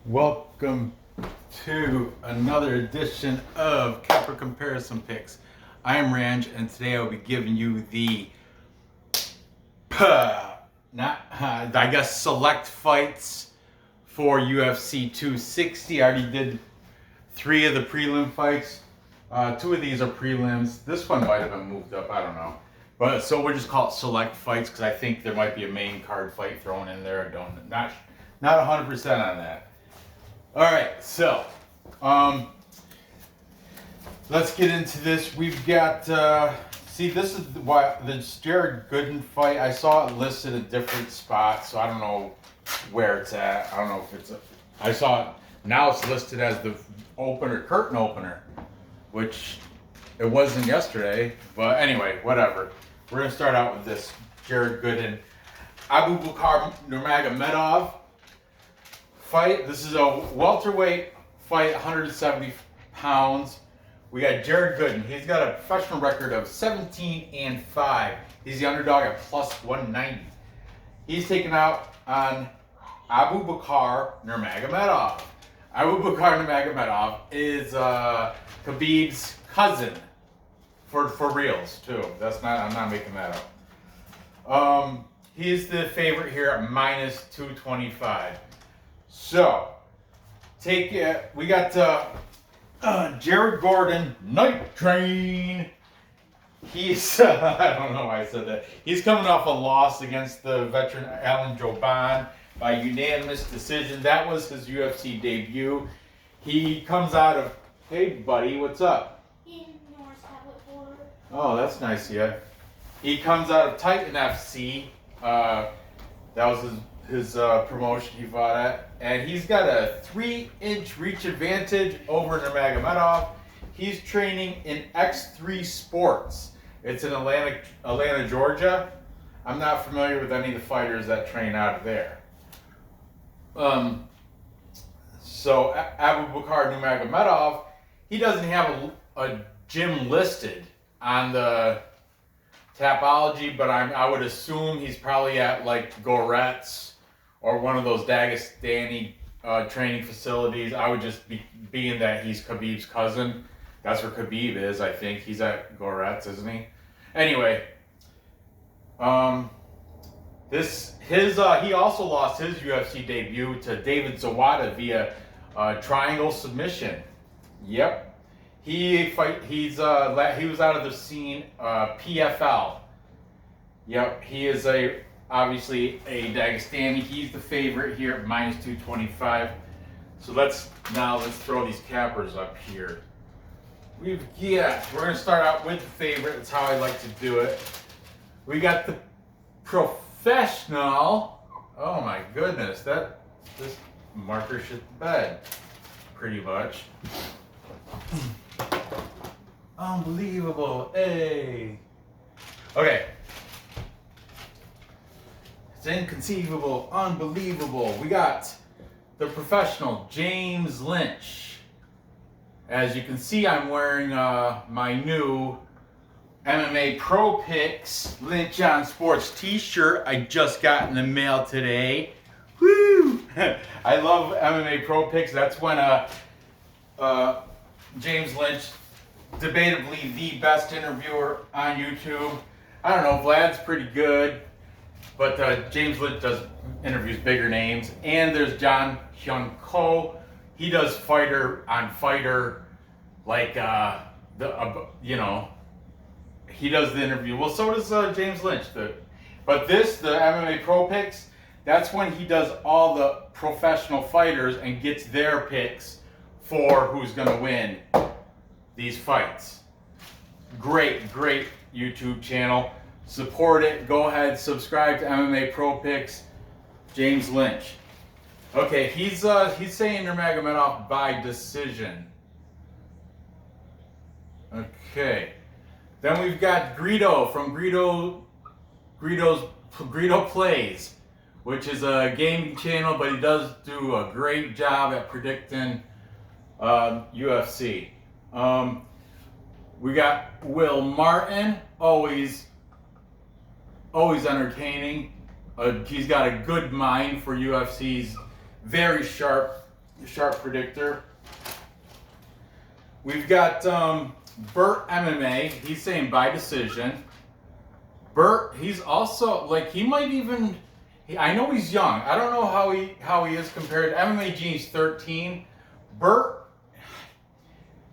Welcome to another edition of Capper Comparison Picks. I am Ranj, and today I will be giving you the select fights for UFC 260. I already did 3 of the prelim fights. 2 of these are prelims. This one might have been moved up. I don't know. But so we'll just call it select fights because I think there might be a main card fight thrown in there. Not 100% on that. All right, so let's get into this. We've got this is why the Jared Gooden fight. I saw it listed at different spots, so I don't know where it's at. I don't know if it's I saw it now. It's listed as the curtain opener, which it wasn't yesterday. But anyway, whatever. We're gonna start out with this Jared Gooden, Abubakar Nurmagomedov fight. This is a welterweight fight, 170 pounds. We got Jared Gooden. He's got a professional record of 17-5. He's the underdog at plus 190. He's taken out on Abubakar Nurmagomedov. Abubakar Nurmagomedov is Khabib's cousin, for reals too. I'm not making that up. He's the favorite here at minus 225. So, we got Jared Gordon, Night Train. He's, I don't know why I said that. He's coming off a loss against the veteran Alonzo by unanimous decision. That was his UFC debut. He comes out of, hey buddy, what's up? Oh, that's nice, yeah. He comes out of Titan FC. That was his promotion he fought at, and he's got a 3-inch reach advantage over Nurmagomedov. He's training in X3 Sports. It's in Atlanta, Georgia. I'm not familiar with any of the fighters that train out of there. So Abubakar Nurmagomedov, he doesn't have a gym listed on the Tapology, but I would assume he's probably at like Goretz or one of those Dagestani training facilities. I would just being that he's Khabib's cousin. That's where Khabib is, I think. He's at Goretz, isn't he? Anyway, he also lost his UFC debut to David Zawada via triangle submission. Yep. He was out of the scene, PFL. Yep, he is obviously a Dagestani. He's the favorite here at minus 225. So let's throw these cappers up here. We're gonna start out with the favorite. That's how I like to do it. We got the professional. Oh my goodness, this marker shit the bed, pretty much. Unbelievable, hey. Okay. It's inconceivable, unbelievable. We got the professional James Lynch. As you can see, I'm wearing my new MMA Pro Picks Lynch on Sports t-shirt I just got in the mail today. Woo! I love MMA Pro Picks. That's when James Lynch, debatably the best interviewer on YouTube. I don't know, Vlad's pretty good, but James Lynch does interviews bigger names. And there's John Hyun Ko. He does fighter on fighter, like he does the interview. Well, so does James Lynch. But the MMA Pro Picks, that's when he does all the professional fighters and gets their picks for who's going to win these fights. Great YouTube channel. Support it. Go ahead, subscribe to MMA Pro Picks. James Lynch. Okay, he's saying Nurmagomedov by decision. Okay. Then we've got Greedo from Greedo Plays, which is a gaming channel, but he does do a great job at predicting UFC. We got Will Martin, always entertaining. He's got a good mind for UFC's very sharp sharp predictor. We've got Burt MMA. He's saying by decision. Burt, he's also like he might even. I know he's young. I don't know how he is compared. MMA Genie's 13. Burt,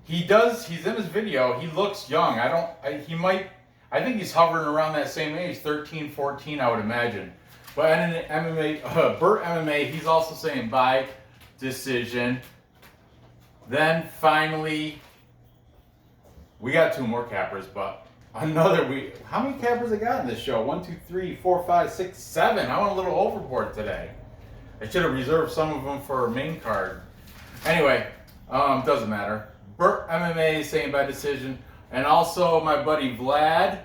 he's in his video. He looks young. I think he's hovering around that same age, 13, 14, I would imagine. But in MMA, Burt MMA, he's also saying by decision. Then finally, we got 2 more cappers, but how many cappers I got in this show? 1, 2, 3, 4, 5, 6, 7. I went a little overboard today. I should have reserved some of them for a main card. Anyway, doesn't matter. Burt MMA is saying by decision. And also my buddy Vlad,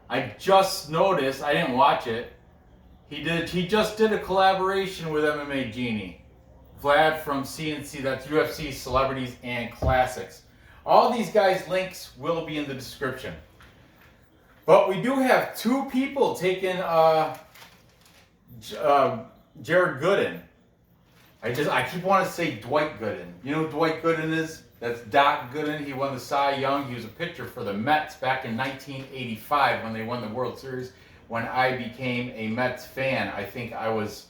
I just noticed, I didn't watch it. He just did a collaboration with MMA Genie. Vlad from CNC, that's UFC Celebrities and Classics. All these guys' links will be in the description. But we do have 2 people taking Jared Gooden. I keep wanting to say Dwight Gooden. You know who Dwight Gooden is? That's Doc Gooden. He won the Cy Young. He was a pitcher for the Mets back in 1985 when they won the World Series. When I became a Mets fan, I think I was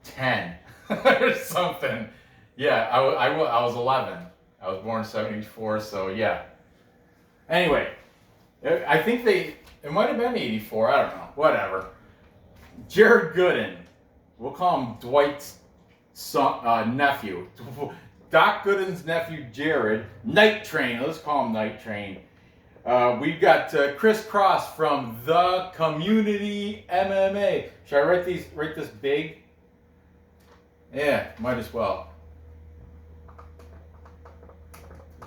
10 or something. Yeah, I was 11. I was born in 74, so yeah. Anyway, I think it might have been 84. I don't know. Whatever. Jared Gooden. We'll call him Dwight's nephew. Doc Gooden's nephew, Jared. Night Train. Let's call him Night Train. We've got Chris Cross from The Community MMA. Should I write this big? Yeah, might as well.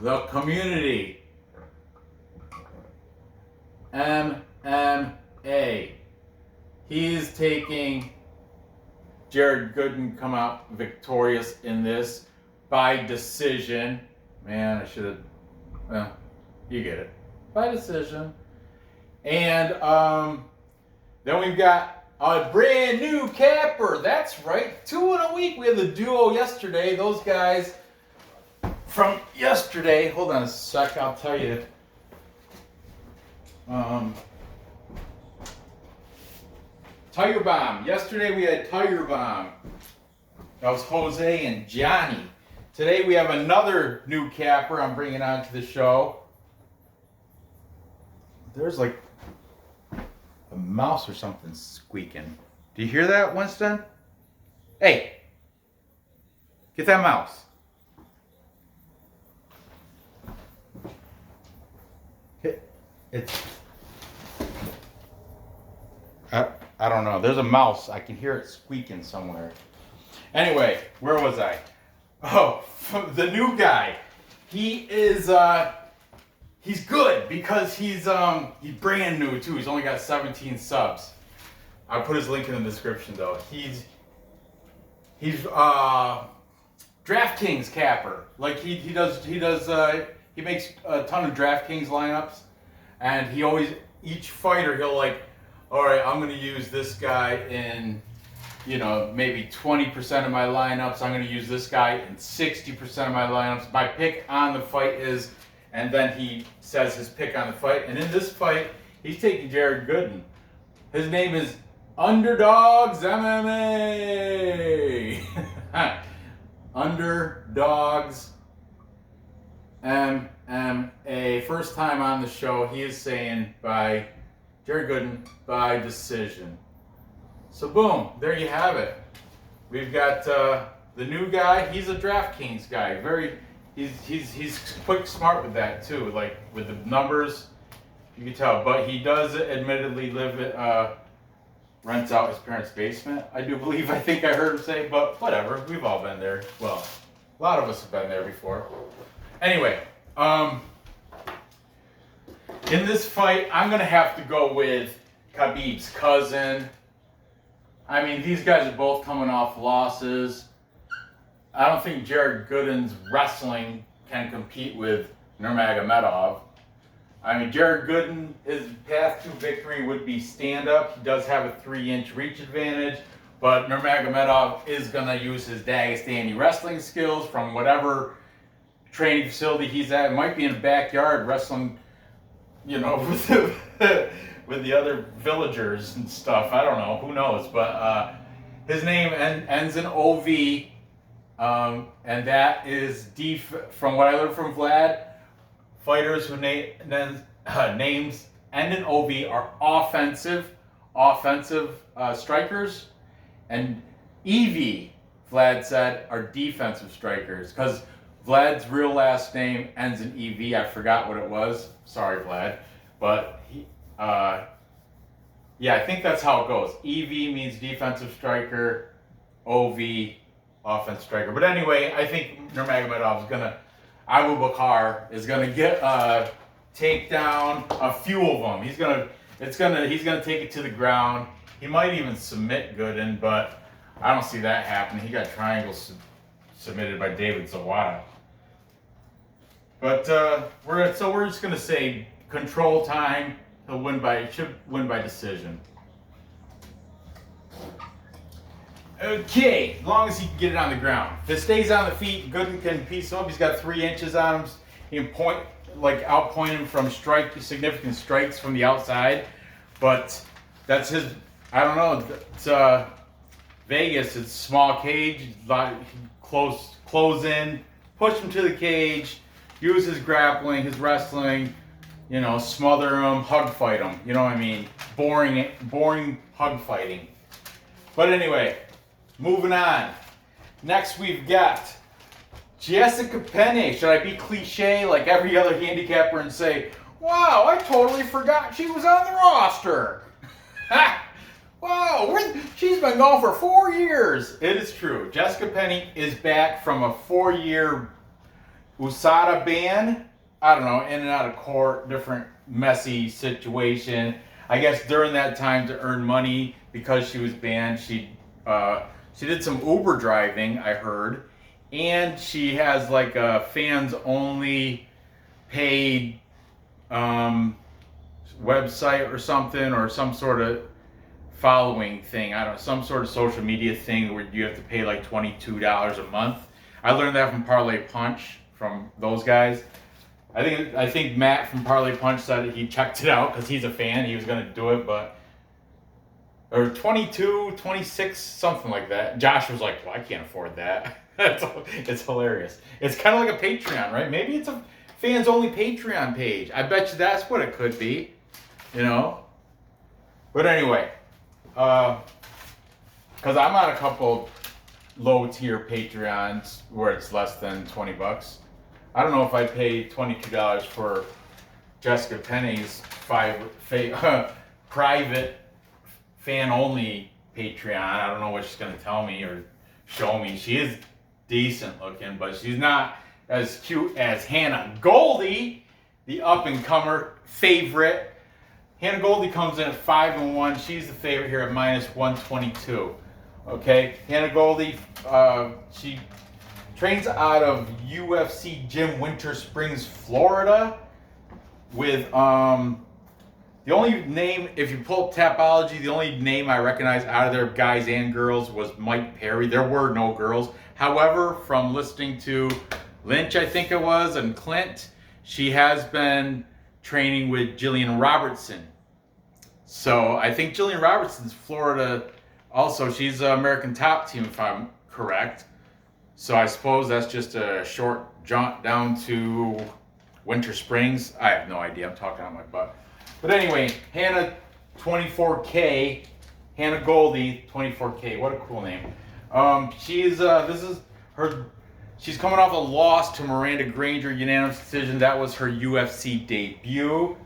The Community MMA. He's taking Jared Gooden, come out victorious in this by decision. Man, I should have. Well, you get it. By decision. And then we've got a brand new capper. That's right. 2 in a week. We had the duo yesterday. Those guys from yesterday. Hold on a sec. I'll tell you. Tiger Bomb. Yesterday we had Tiger Bomb. That was Jose and Johnny. Today we have another new capper I'm bringing on to the show. There's like a mouse or something squeaking. Do you hear that, Winston? Hey, get that mouse. I don't know. There's a mouse. I can hear it squeaking somewhere. Anyway, where was I? Oh, the new guy. He is he's good because he's brand new too. He's only got 17 subs. I'll put his link in the description though. He's DraftKings capper. Like he makes a ton of DraftKings lineups, and each fighter he'll like, all right, I'm going to use this guy in, maybe 20% of my lineups. I'm going to use this guy in 60% of my lineups. My pick on the fight is, and then he says his pick on the fight. And in this fight, he's taking Jared Gooden. His name is Underdogs MMA. Underdogs MMA. First time on the show, he is saying by Jared Gooden by decision. So boom, there you have it. We've got the new guy. He's a DraftKings guy. He's quick, smart with that too. Like with the numbers, you can tell. But he does admittedly rents out his parents' basement. I think I heard him say. But whatever. We've all been there. Well, a lot of us have been there before. Anyway, in this fight, I'm going to have to go with Khabib's cousin. I mean, these guys are both coming off losses. I don't think Jared Gooden's wrestling can compete with Nurmagomedov. I mean, Jared Gooden, his path to victory would be stand-up. He does have a 3-inch reach advantage. But Nurmagomedov is going to use his Dagestani wrestling skills from whatever training facility he's at. It might be in the backyard wrestling, you know, with the other villagers and stuff. I don't know. Who knows? But his name ends in OV, and that is from what I learned from Vlad, fighters who names end in OV are offensive strikers, and EV, Vlad said, are defensive strikers, because Vlad's real last name ends in EV. I forgot what it was. Sorry, Vlad. But yeah, I think that's how it goes. EV means defensive striker, OV, offensive striker. But anyway, I think Nurmagomedov is Abubakar is gonna take down a few of them. He's gonna take it to the ground. He might even submit Gooden, but I don't see that happening. He got triangles submitted by David Zawada. But we're just gonna say control time. Should win by decision. Okay, as long as he can get it on the ground. If it stays on the feet, Gooden can piece him up. He's got 3 inches on him. He can outpoint him from significant strikes from the outside. But that's his. I don't know. It's Vegas. It's small cage. Close in. Push him to the cage. Use his grappling, his wrestling. You know, smother him, hug fight him. You know what I mean? Boring hug fighting. But anyway, moving on. Next we've got Jessica Penne. Should I be cliche like every other handicapper and say, wow, I totally forgot she was on the roster. Wow, she's been gone for 4 years. It is true. Jessica Penne is back from a 4-year USADA ban. I don't know, in and out of court, different messy situation. I guess during that time to earn money because she was banned, she did some Uber driving, I heard, and she has like a fans only paid website or something, or some sort of following thing. I don't know, some sort of social media thing where you have to pay like $22 a month. I learned that from Parlay Punch, from those guys. I think Matt from Parlay Punch said he checked it out because he's a fan. He was going to do it, or 22, 26, something like that. Josh was like, well, I can't afford that. It's hilarious. It's kind of like a Patreon, right? Maybe it's a fans only Patreon page. I bet you that's what it could be, you know? But anyway, because I'm on a couple low tier Patreons where it's less than $20. I don't know if I paid $22 for Jessica Penne's private fan-only Patreon. I don't know what she's going to tell me or show me. She is decent looking, but she's not as cute as Hannah Goldie, the up-and-comer favorite. Hannah Goldie comes in at 5-1. She's the favorite here at -122. Okay, Hannah Goldie, she trains out of UFC Gym, Winter Springs, Florida, with the only name, if you pull up Tapology, the only name I recognize out of there, guys and girls, was Mike Perry. There were no girls. However, from listening to Lynch, I think it was, and Clint, she has been training with Jillian Robertson. So I think Jillian Robertson's Florida also. She's an American Top Team, if I'm correct. So I suppose that's just a short jaunt down to Winter Springs. I have no idea. I'm talking out my butt. But anyway, Hannah 24K, Hannah Goldie 24K. What a cool name. She's coming off a loss to Miranda Granger, unanimous decision. That was her UFC debut.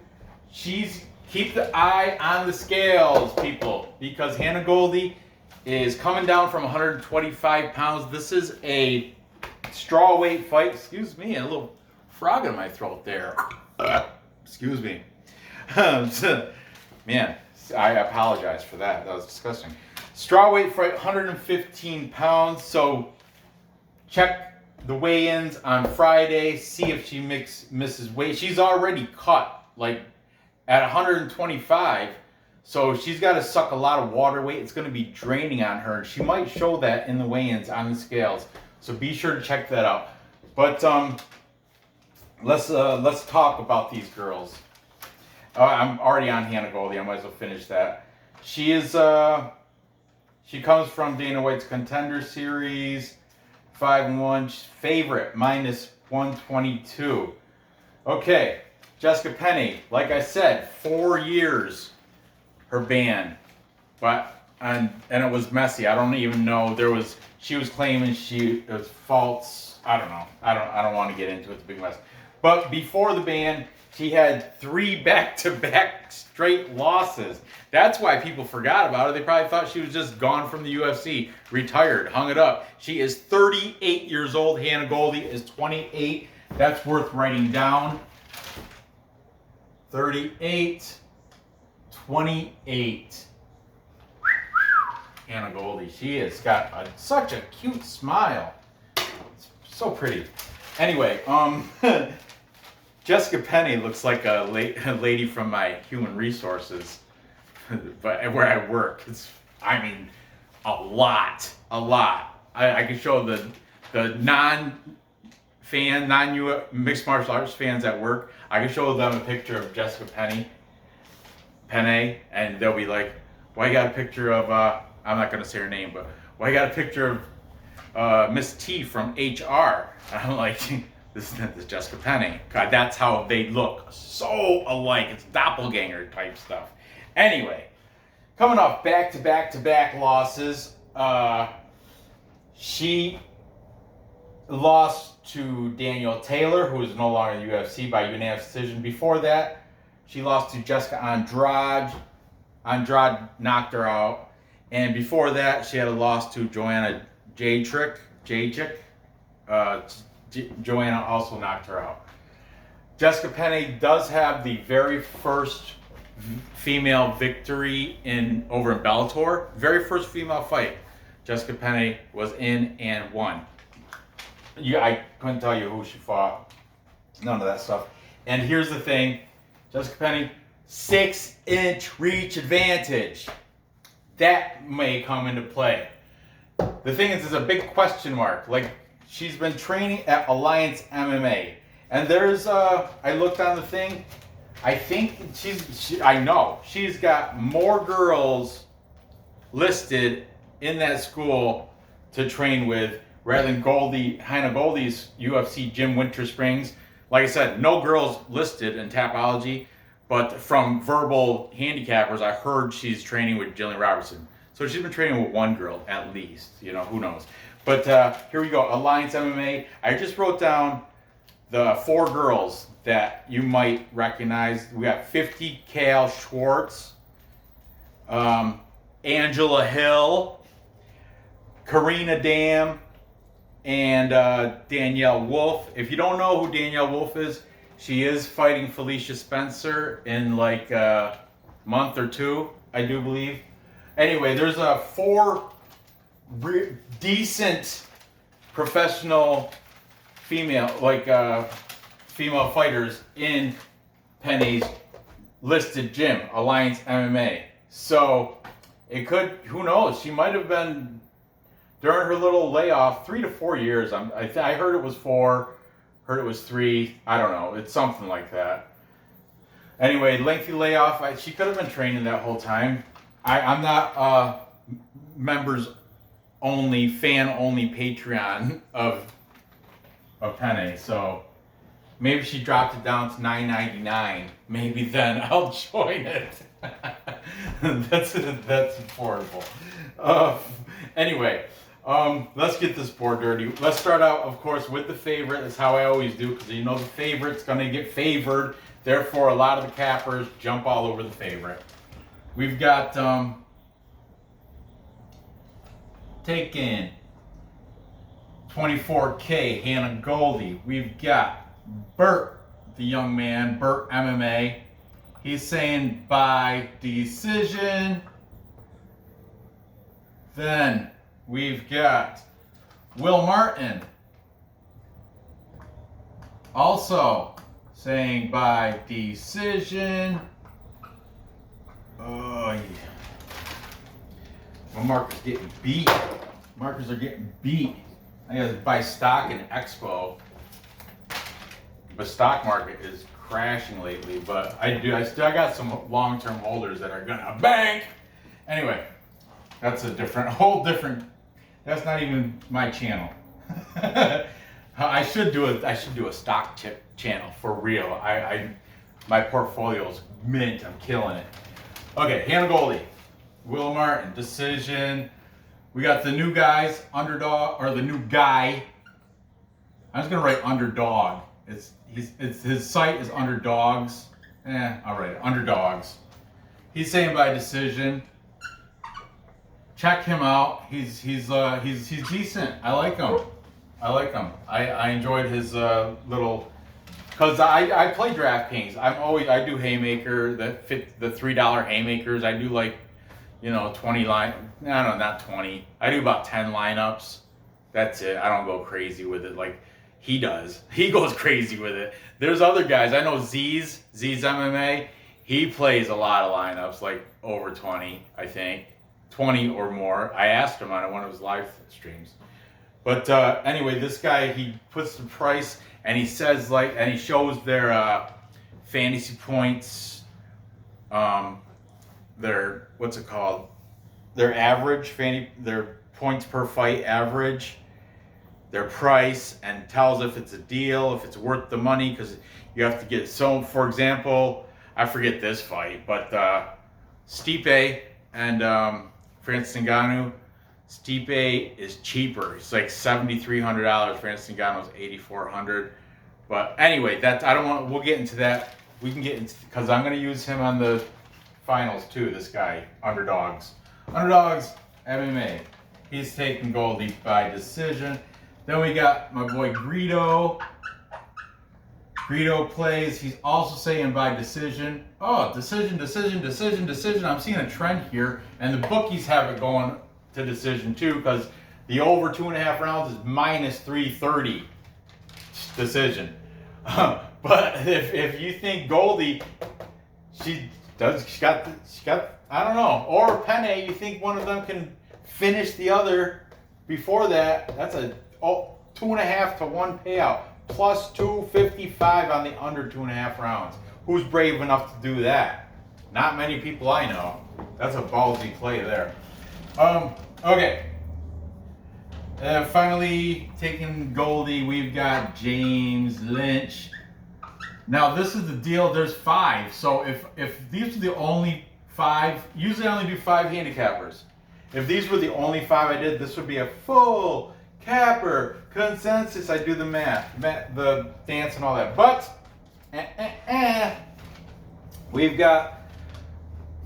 Keep the eye on the scales, people, because Hannah Goldie is coming down from 125 pounds. This is a strawweight fight. Excuse me, a little frog in my throat there. Excuse me. Man, I apologize for that. That was disgusting. Strawweight fight, 115 pounds. So check the weigh-ins on Friday. See if she misses weight. She's already cut, like, at 125. So she's got to suck a lot of water weight. It's going to be draining on her. She might show that in the weigh-ins on the scales. So be sure to check that out. But let's talk about these girls. I'm already on Hannah Goldie. I might as well finish that. She is she comes from Dana White's Contender Series, 5-1 favorite, minus 122. Okay, Jessica Penney, like I said, 4 years her ban, and it was messy. I don't even know. She was claiming it was false. I don't know. I don't want to get into it. It's a big mess. But before the ban, she had 3 back-to-back straight losses. That's why people forgot about her. They probably thought she was just gone from the UFC, retired, hung it up. She is 38 years old. Hannah Goldie is 28. That's worth writing down. 38, 28. Hannah Goldie. She has got such a cute smile. It's so pretty. Anyway, Jessica Penney looks like a lady from my human resources, but where I work. I mean, a lot. I can show the non-mixed martial arts fans at work. I can show them a picture of Jessica Penne, and they'll be like, "Why you got a picture of?" I'm not gonna say her name, but why you got a picture of Miss T from HR? And I'm like, this is Jessica Penney. God, that's how they look. So alike. It's doppelganger type stuff. Anyway, coming off back-to-back losses, she lost to Danielle Taylor, who is no longer in the UFC, by unanimous decision. Before that, she lost to Jessica Andrade. Andrade knocked her out. And before that, she had a loss to Joanna Jacek. Joanna also knocked her out. Jessica Penney does have the very first female victory over in Bellator. Very first female fight Jessica Penney was in and won. I couldn't tell you who she fought. None of that stuff. And here's the thing. Jessica Penney, 6-inch reach advantage. That may come into play. The thing is, there's a big question mark. Like, she's been training at Alliance MMA. And there's, I looked on the thing. I think I know she's got more girls listed in that school to train with rather than Hannah Goldie's UFC Gym Winter Springs. Like I said, no girls listed in Tapology, but from verbal handicappers, I heard she's training with Jillian Robertson. So she's been training with one girl at least, who knows. But here we go, Alliance MMA. I just wrote down the 4 girls that you might recognize. We got 50 Cal Schwartz, Angela Hill, Karina Dam, and Danielle Wolf. If you don't know who Danielle Wolf is, she is fighting Felicia Spencer in like a month or 2, I do believe. Anyway, there's 4 decent professional female fighters in Penney's listed gym, Alliance MMA. So it could, who knows? She might have been during her little layoff 3 to 4 years. I heard it was 4, heard it was 3. I don't know. It's something like that. Anyway, lengthy layoff. She could have been training that whole time. I'm not members only, fan only Patreon of Penne, so maybe she dropped it down to $9.99. Maybe then I'll join it. That's affordable. Anyway, let's get this board dirty. Let's start out, of course, with the favorite. That's how I always do, because the favorite's going to get favored. Therefore, a lot of the cappers jump all over the favorite. We've got taken 24K, Hannah Goldie. We've got Burt, the young man, Burt MMA. He's saying by decision. Then we've got Will Martin, also saying by decision. Oh, yeah. My marker's getting beat. Markers are getting beat. I gotta buy stock in Expo. The stock market is crashing lately, but I still got some long-term holders that are gonna bank. Anyway, that's whole different. That's not even my channel. I should do a stock tip channel for real. My portfolio's mint. I'm killing it. Okay, Hannah Goldie, Will Martin, decision. We got the new guys, underdog, or the new guy. I'm just gonna write underdog. His site is underdogs. I'll write it, underdogs. He's saying by decision. Check him out. He's decent. I like him. I enjoyed his little, cause I play DraftKings. I do haymaker, the $3 haymakers. I do like, 20 line. No, not 20. I do about 10 lineups. That's it. I don't go crazy with it like he does. He goes crazy with it. There's other guys. I know Z's MMA. He plays a lot of lineups, like over 20, I think. 20 or more. I asked him on one of his live streams. But anyway, this guy, he puts the price and he says and he shows their fantasy points, their, what's it called? Their average, their points per fight average, their price, and tells if it's a deal, if it's worth the money, because you have to get, so for example, I forget this fight, but Stipe and Francis Ngannou, Stipe is cheaper. It's like $7,300. Francis Ngannou's $8,400. But anyway, we'll get into that. We can get into, because I'm going to use him on the finals too, this guy, Underdogs MMA. He's taking Goldie by decision. Then we got my boy Greedo. Greedo plays. He's also saying by decision. Oh, decision. I'm seeing a trend here, and the bookies have it going to decision too, because the over 2.5 rounds is minus 330 decision. But if you think Goldie, she got I don't know, or Penne, you think one of them can finish the other before that, that's a 2.5 to 1 payout. Plus 255 on the under 2.5 rounds. Who's brave enough to do that? Not many people I know. That's a ballsy play there. Okay. Finally, taking Goldie, we've got James Lynch. Now this is the deal. There's 5. So if these are the only 5, usually I only do 5 handicappers. If these were the only 5 I did, this would be a full capper consensus. I do the math, the dance and all that. But we've got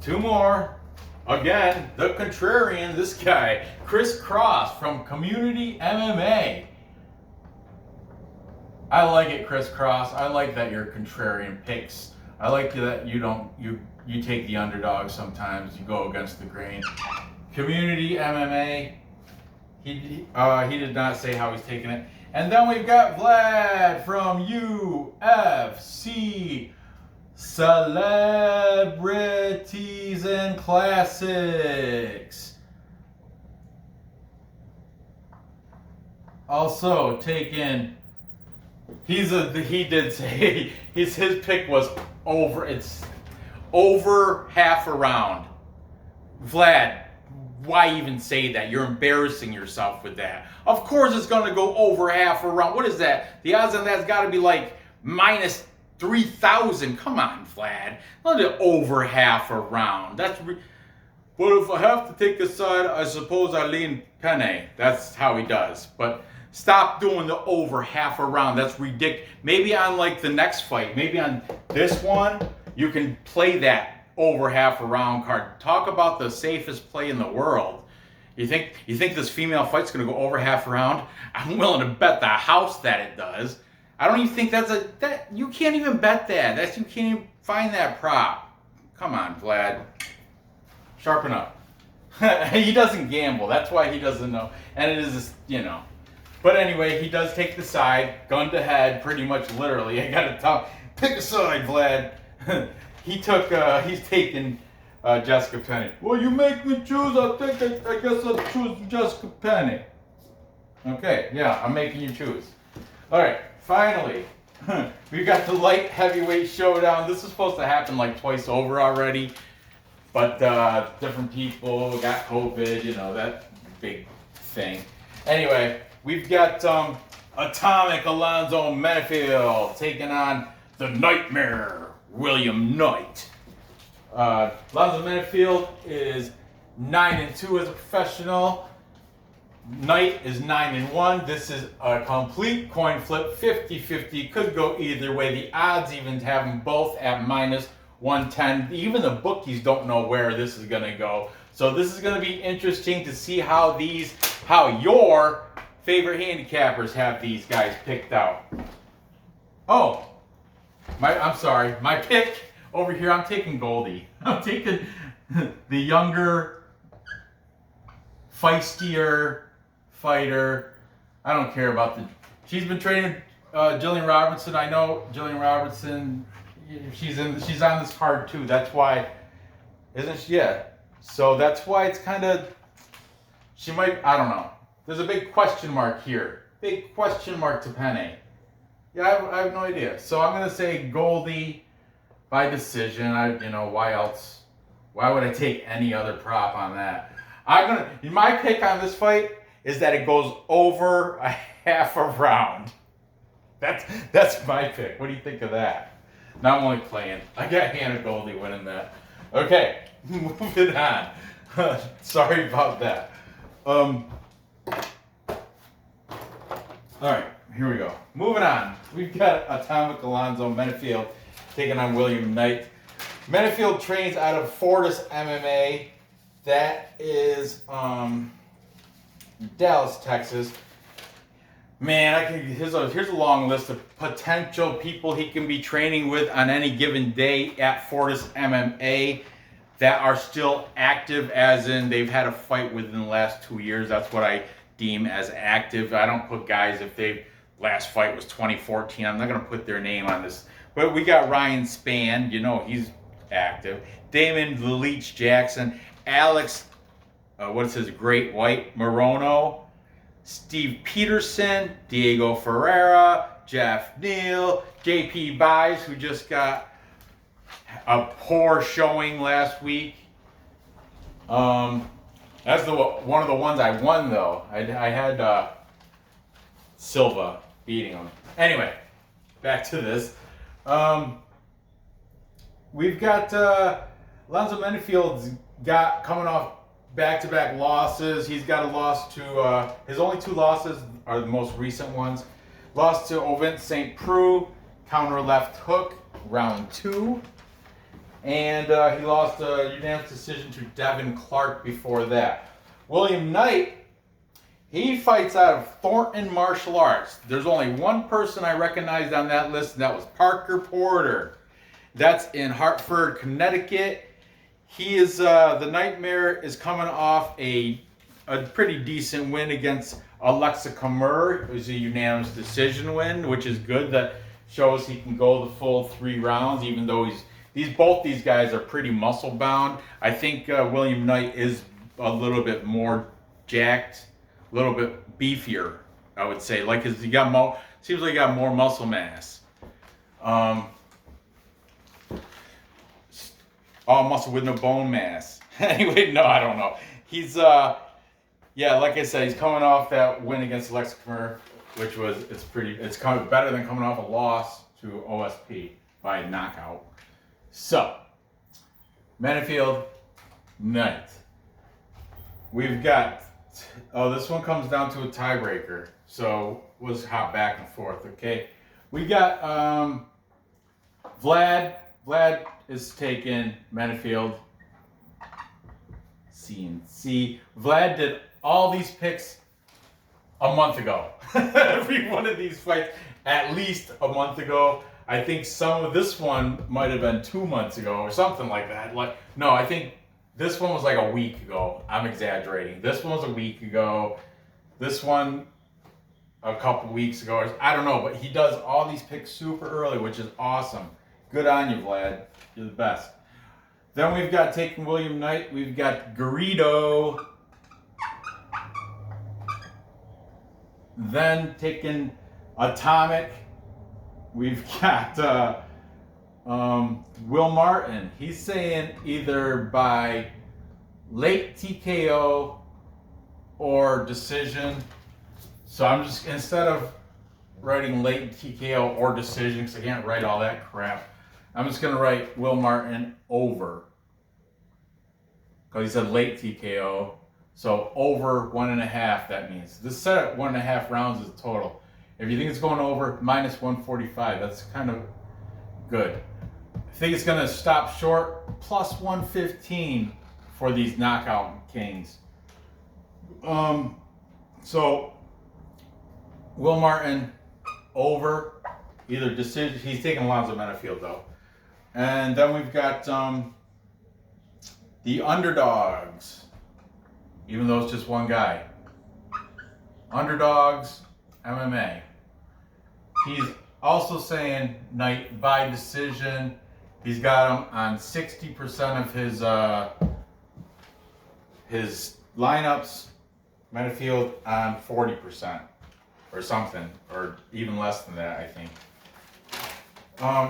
2 more. Again, the contrarian, this guy, Chris Cross from Community MMA. I like it, Chris Cross. I like that you're contrarian picks. I like that you take the underdog sometimes. You go against the grain. Community MMA. He did not say how he's taking it. And then we've got Vlad from UFC Celebrities and Classics. Also taken, he did say his pick was over. It's over half a round. Vlad, why even say that? You're embarrassing yourself with that. Of course it's going to go over half a round. What is that? The odds on that's got to be like minus 3,000. Come on, Vlad. Not over half a round. But if I have to take a side, I suppose I lean Penne. That's how he does. But stop doing the over half a round. That's ridiculous. Maybe on like the next fight, maybe on this one, you can play that over half a round card. Talk about the safest play in the world. You think this female fight's gonna go over half a round? I'm willing to bet the house that it does. I don't even think that you can't even bet that. You can't even find that prop. Come on, Vlad. Sharpen up. He doesn't gamble. That's why he doesn't know. And it is, But anyway, he does take the side, gun to head, pretty much literally. I gotta pick a side, Vlad. He's taken Jessica Penney. Well, you make me choose. I guess I'll choose Jessica Penney. Okay, yeah, I'm making you choose. All right, finally, we got the light heavyweight showdown. This is supposed to happen like twice over already, but different people got COVID, you know, that big thing. Anyway, we've got Atomic Alonzo Menifield taking on the Nightmare William Knight. Alonzo Menifield is 9-2 as a professional. Knight is 9-1. This is a complete coin flip, 50-50. Could go either way. The odds even have them both at -110. Even the bookies don't know where this is going to go. So this is going to be interesting to see how your favorite handicappers have these guys picked out. Oh, I'm sorry. My pick over here, I'm taking Goldie. I'm taking the younger, feistier fighter. I don't care about she's been training Jillian Robertson. I know Jillian Robertson, she's on this card too. That's why, isn't she? Yeah. So that's why it's kind of, she might, I don't know. There's a big question mark here. Big question mark to Penne. Yeah, I have no idea. So I'm going to say Goldie by decision. You know, why else? Why would I take any other prop on that? My pick on this fight is that it goes over a half a round. That's my pick. What do you think of that? Now I'm only playing. I got Hannah Goldie winning that. Okay, moving on. Sorry about that. All right, here we go. Moving on. We've got Atomic Alonzo Menifield taking on William Knight. Menifield trains out of Fortis MMA. That is Dallas, Texas. Man, here's a long list of potential people he can be training with on any given day at Fortis MMA that are still active, as in they've had a fight within the last 2 years. That's what I deem as active. I don't put guys if they last fight was 2014. I'm not going to put their name on this. But we got Ryan Spann. You know he's active. Damon the Leech Jackson. Alex, what's his Great White Morono. Steve Peterson. Diego Ferreira. Jeff Neal. JP Buys, who just got a poor showing last week. That's one of the ones I won, though. I had Silva beating him. Anyway, back to this. We've got Alonzo Menifield's coming off back-to-back losses. He's got a loss to his only 2 losses are the most recent ones. Lost to Ovent St. Preux, counter left hook, round 2. And he lost a unanimous decision to Devin Clark before that. William Knight, he fights out of Thornton Martial Arts. There's only one person I recognized on that list, and that was Parker Porter. That's in Hartford, Connecticut. He is, the Nightmare is coming off a pretty decent win against Alexa Kamur. It was a unanimous decision win, which is good. That shows he can go the full 3 rounds, even though both these guys are pretty muscle bound. I think William Knight is a little bit more jacked, a little bit beefier, I would say. Like seems like he got more muscle mass. All muscle with no bone mass. Anyway, no, I don't know. He's yeah, like I said, he's coming off that win against Alexa Kamur, which was it's kind of better than coming off a loss to OSP by knockout. So, Menifield, Knight. We've got, this one comes down to a tiebreaker. So, let's hop back and forth, okay? We got Vlad. Vlad is taking Menifield. CNC. Vlad did all these picks a month ago. Every one of these fights, at least a month ago. I think some of this one might have been 2 months ago or something like that. No, I think this one was like a week ago. I'm exaggerating. This one was a week ago. This one a couple weeks ago. I don't know, but he does all these picks super early, which is awesome. Good on you, Vlad. You're the best. Then we've got taking William Knight. We've got Garrido. Then taking Atomic. We've got Will Martin. He's saying either by late TKO or decision. So I'm just, instead of writing late TKO or decision, because I can't write all that crap, I'm just going to write Will Martin over. Because he said late TKO. So over 1.5, that means. This set at 1.5 rounds is total. If you think it's going over, minus 145. That's kind of good. I think it's going to stop short, plus 115 for these knockout kings. So Will Martin over, either decision. He's taking Alonzo Menifield though. And then we've got the underdogs, even though it's just one guy. Underdogs MMA. He's also saying Knight by decision. He's got him on 60% of his lineups. Menifield on 40% or something, or even less than that, I think.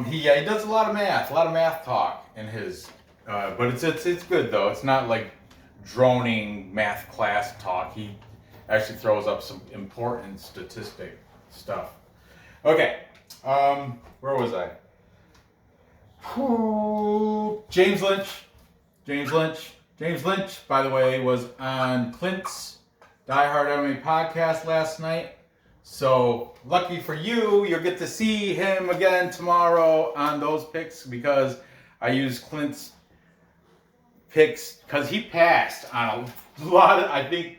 He does a lot of math talk in his, but it's good though. It's not like droning math class talk. He actually throws up some important statistic stuff. Okay, where was I? James Lynch, by the way, was on Clint's Die Hard MMA podcast last night. So lucky for you, you'll get to see him again tomorrow on those picks, because I used Clint's picks because he passed on a lot of, I think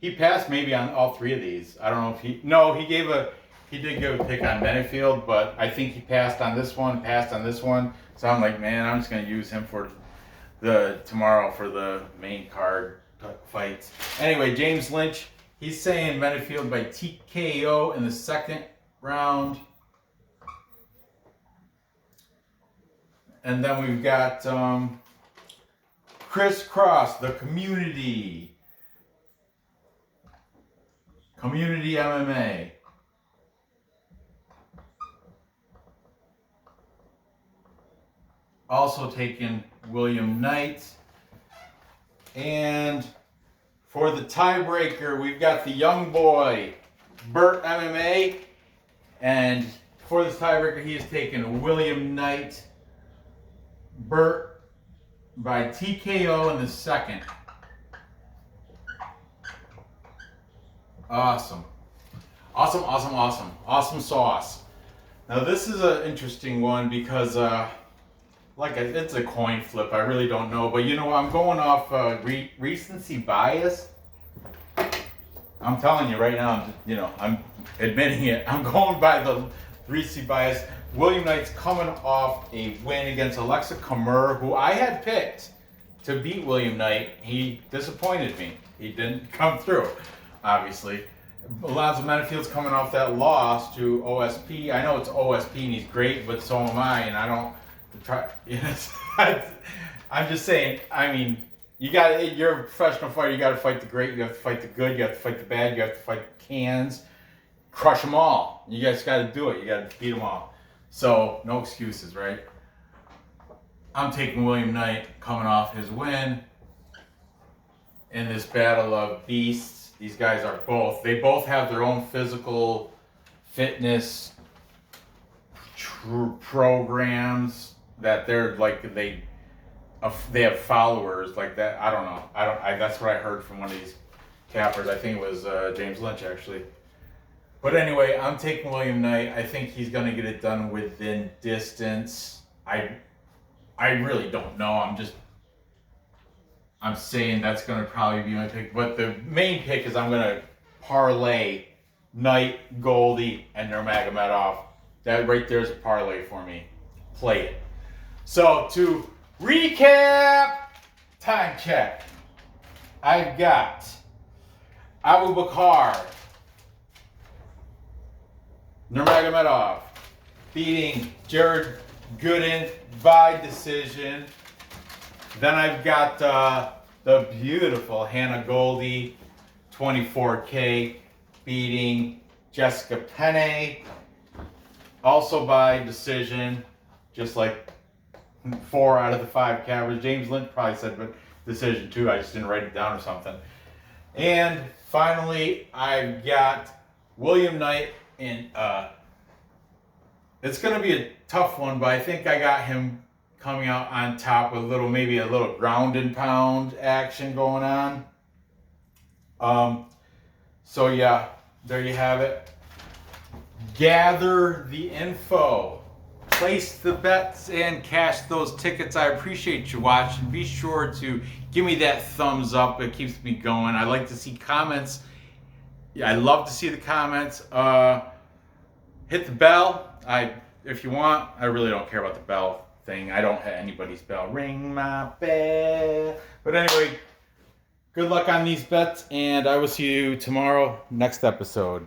he passed maybe on all three of these. I don't know if he did give a pick on Menifield, but I think he passed on this one. So I'm like, man, I'm just going to use him for tomorrow for the main card fights. Anyway, James Lynch, he's saying Menifield by TKO in the second round. And then we've got Chris Cross, the Community MMA. Also taking William Knight. And for the tiebreaker, we've got the young boy, Burt MMA. And for this tiebreaker, he has taken William Knight. Burt by TKO in the second. Awesome sauce. Now this is an interesting one because it's a coin flip. I really don't know, but I'm going off recency bias. I'm telling you right now, I'm admitting it. I'm going by the recency bias. William Knight's coming off a win against Alexa Kamur, who I had picked to beat William Knight. He disappointed me. He didn't come through, obviously. Alonzo Menifield's coming off that loss to OSP. I know it's OSP and he's great, but so am I, and I don't try. Yes, I'm just saying. I mean, you're a professional fighter. You got to fight the great. You have to fight the good. You have to fight the bad. You have to fight the cans. Crush them all. You guys got to do it. You got to beat them all. So no excuses, right? I'm taking William Knight coming off his win in this battle of beasts. These guys are they both have their own physical fitness programs that they're like, they have followers like that. I don't know. That's what I heard from one of these cappers. I think it was James Lynch actually. But anyway, I'm taking William Knight. I think he's going to get it done within distance. I really don't know. I'm saying that's going to probably be my pick. But the main pick is I'm going to parlay Knight, Goldie, and Nurmagomedov. That right there is a parlay for me. Play it. So to recap, time check. I've got Abubakar, Nurmagomedov beating Jared Gooden by decision. Then I've got the beautiful Hannah Goldie, 24K, beating Jessica Penne, also by decision, just like 4 out of the 5 cameras. James Lynch probably said but decision too, I just didn't write it down or something. And finally, I've got William Knight in, it's going to be a tough one, but I think I got him coming out on top with maybe a little ground and pound action going on. So yeah, there you have it. Gather the info, place the bets, and cash those tickets. I appreciate you watching. Be sure to give me that thumbs up. It keeps me going. I like to see comments. Yeah, I love to see the comments. Hit the bell. If you want. I really don't care about the bell thing. I don't have anybody's bell. Ring my bell. But anyway, good luck on these bets, and I will see you tomorrow, next episode.